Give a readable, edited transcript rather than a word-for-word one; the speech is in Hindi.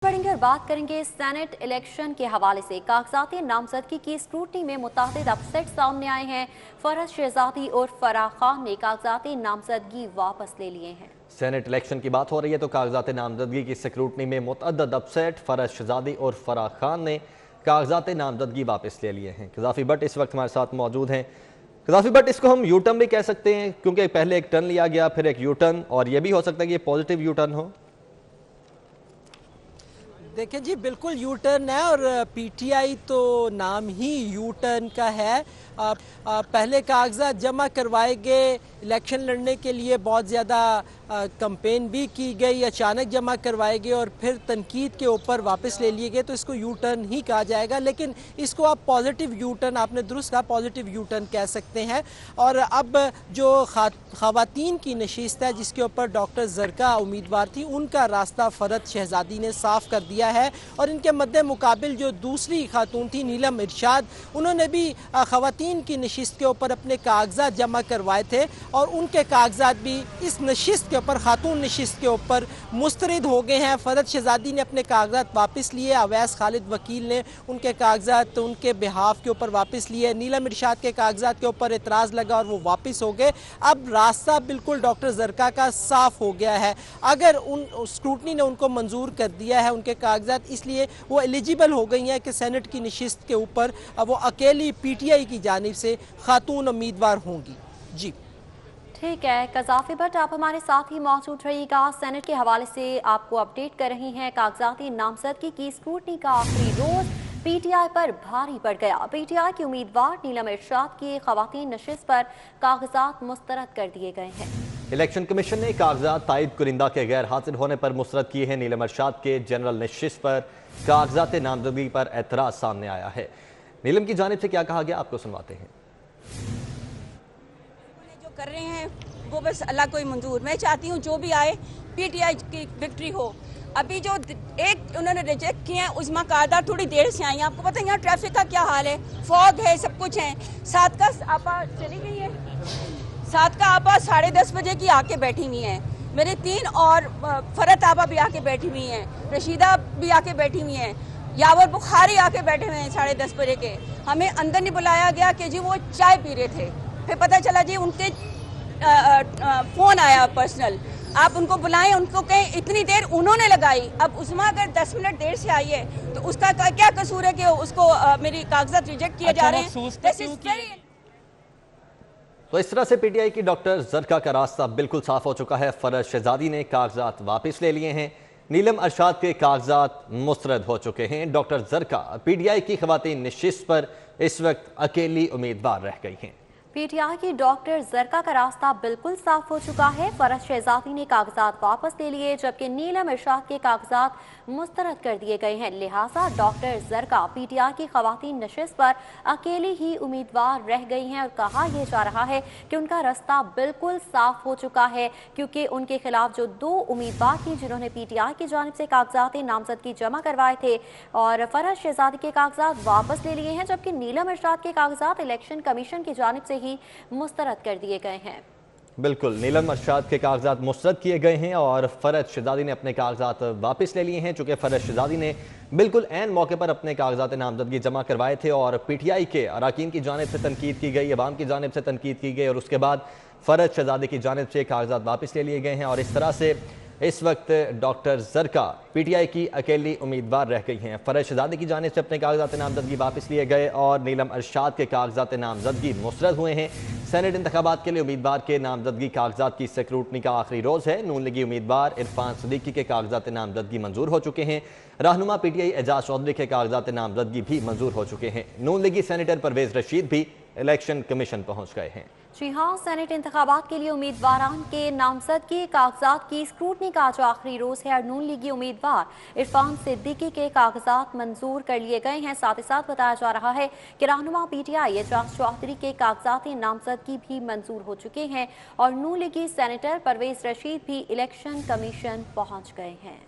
बढ़ेंगे और बात करेंगे सेनेट इलेक्शन के हवाले से। कागजाती नामजदगी की स्क्रूटनी में मुतअद्दिद अपसेट सामने आए हैं। फरहद शहजादी और फराह खान ने कागजाती नामजदगी वापस ले लिए हैं। सेनेट इलेक्शन की बात हो रही है तो कागजात नामजदगी की स्क्रूटनी में मुतअद्दिद अपसेट। फरहद शहजादी और फराह खान ने कागजात नामजदगी वापस ले लिए हैं। कज़ाफ़ी भट्ट इस वक्त हमारे साथ मौजूद हैं। कज़ाफ़ी भट्ट, इसको हम यू टर्न भी कह सकते हैं क्योंकि पहले एक टर्न लिया गया, फिर एक यू टर्न, और यह भी हो सकता है कि ये पॉजिटिव यू टर्न हो। देखिए जी, बिल्कुल यू टर्न है और पीटीआई तो नाम ही यू टर्न का है। पहले कागजात जमा करवाए गए, इलेक्शन लड़ने के लिए बहुत ज़्यादा कंपेन भी की गई, अचानक जमा करवाए गए और फिर तनकीद के ऊपर वापस ले लिए गए, तो इसको यू टर्न ही कहा जाएगा। लेकिन इसको आप पॉजिटिव यू टर्न, आपने दुरुस्त कहा, पॉजिटिव यू टर्न कह सकते हैं। और अब जो ख़वातीन की नशिस्त है जिसके ऊपर डॉक्टर ज़रका उम्मीदवार थी, उनका रास्ता फरहद शहजादी ने साफ़ कर दिया है। और इनके मद्दे मुकाबिल जो दूसरी खातून थी नीलम इरशाद, उन्होंने भी ख़वातीन की नशिस्त के ऊपर अपने कागजात जमा करवाए थे और उनके कागजात भी इस नशिस्त के ऊपर, खातून नशिस्त के ऊपर मुस्तरद हो गए हैं। फरहद शहजादी ने अपने कागजात वापस लिए, अवैस खालिद वकील ने उनके कागजात उनके बिहाफ के ऊपर वापस लिए, नीलम इरशाद के कागजात के ऊपर एतराज़ लगा और वो वापस हो गए। अब रास्ता बिल्कुल डॉक्टर ज़रका का साफ हो गया है। अगर उन स्क्रूटनी ने उनको मंजूर कर दिया है उनके कागजात, इसलिए वो एलिजिबल हो गई हैं कि सेनेट की नशिस्त के ऊपर वो अकेली पीटीआई की जानिब से खातून उम्मीदवार होंगी। जी ठीक है कज़ाफ़ी भट्ट, आप हमारे साथ ही मौजूद रहिएगा। सेनेट के हवाले से आपको अपडेट कर रही हैं। कागजाती नामजदगी की स्क्रूटनी का आखिरी रोज पीटीआई पर भारी पड़ गया। पीटीआई की उम्मीदवार नीलम इरशाद की ख़वातीन नशिस्त पर कागजात मुस्तरद कर दिए गए हैं। इलेक्शन कमीशन ने कागजात तायद कुरिंदा के गैर हाजिर होने पर मुस्तरद किए हैं। नीलम इरशाद के जनरल नशिस्त पर कागजात नामजदगी पर एतराज़ सामने आया है। नीलम की जानिब से क्या कहा गया, आपको सुनवाते हैं। जो कर रहे हैं वो बस अल्लाह को ही मंजूर। मैं चाहती हूँ जो भी आए पीटीआई की विक्ट्री हो। अभी जो एक उन्होंने रिजेक्ट किए हैं, उस्मा कारदार थोड़ी देर से आई हैं। आपको पता है यहाँ ट्रैफिक का क्या हाल है, फॉग है, सब कुछ है। सात का आपा चली गई है, सात का आपा 10:30 बजे की आके बैठी हुई है। मेरे 3 और फरहद आपा भी आके बैठी हुई हैं, रशीदा भी आके बैठी हुई हैं, यावर बुखारी आके बैठे हुए हैं 10:30 बजे के। हमें अंदर नहीं बुलाया गया कि जी वो चाय पी रहे थे। फिर पता चला जी उनके फ़ोन आया पर्सनल, आप उनको बुलाएं, उनको कहें, इतनी देर उन्होंने लगाई। अब उसमें अगर 10 मिनट देर से आई है तो उसका क्या कसूर है कि उसको मेरी कागजात रिजेक्ट किए जा रहे हैं। तो इस तरह से पीटीआई की डॉक्टर ज़रका का रास्ता बिल्कुल साफ हो चुका है। फरहद शहजादी ने कागजात वापस ले लिए हैं। नीलम इरशाद के कागजात मुस्तरद हो चुके हैं। डॉक्टर ज़रका पीटीआई की ख़वातीन नशिस्त पर इस वक्त अकेली उम्मीदवार रह गई हैं। पीटीआई की डॉक्टर ज़रका का रास्ता बिल्कुल साफ हो चुका है। फरहद शहजादी ने कागजात वापस ले लिए जबकि नीलम इरशाद के कागजात मुस्तरद कर दिए गए हैं। लिहाजा डॉक्टर ज़रका पीटीआई की ख़वातीन नशिस्त पर अकेली ही उम्मीदवार रह गई हैं और कहा यह जा रहा है कि उनका रास्ता बिल्कुल साफ हो चुका है, क्योंकि उनके खिलाफ जो 2 उम्मीदवार थी जिन्होंने पीटीआई की जानिब से कागजात नामजदगी जमा करवाए थे, और फरहद शहजादी के कागजात वापस ले लिए हैं जबकि नीलम इरशाद के कागजात इलेक्शन कमीशन की जानिब से ही मुस्तरद कर दिए गए हैं। बिल्कुल, नीलम इरशाद के कागजात मुस्तरद किए गए हैं और फरहद शहजादी ने अपने कागजात वापस ले लिए हैं। चूंकि फरहद शहजादी ने बिल्कुल ऐन मौके पर अपने कागजात नामजदगी जमा करवाए थे और पीटीआई के अराकीन की जानिब से तनकीद की गई, अवाम की जानिब से तनकीद की गई और उसके बाद फरहद शहजादी की जानिब से कागजात वापस ले लिए गए हैं। और इस तरह से इस वक्त डॉक्टर ज़रका पीटीआई की अकेली उम्मीदवार रह गई हैं। फरहद शहजादी की जानिब से अपने कागजात नामजदगी वापस लिए गए और नीलम इरशाद के कागजात नामजदगी मुस्तरद हुए हैं। सेनेट इंतखाबात के लिए उम्मीदवार के नामजदगी कागजात की स्क्रूटनी का आखिरी रोज़ है। नून लीगी उम्मीदवार इरफान सदीकी के कागजात नामजदगी मंजूर हो चुके हैं। रहनुमा पीटीआई एजाज चौधरी के कागजात नामजदगी भी मंजूर हो चुके हैं। नून लीगी सेनेटर परवेज रशीद भी इलेक्शन कमीशन पहुँच गए हैं। जी हाँ, सेनेट इंतखाबात के लिए उम्मीदवारान के नामजदगी कागजात की स्क्रूटनी का आज आखिरी रोज है और नून लीगी उम्मीदवार इरफान सिद्दीकी के कागजात मंजूर कर लिए गए हैं। साथ ही साथ बताया जा रहा है कि रहनुमा पीटीआई एजाज चौधरी के कागजात नामजदगी भी मंजूर हो चुके हैं और नून लीगी सेनेटर परवेज रशीद भी इलेक्शन कमीशन पहुँच गए हैं।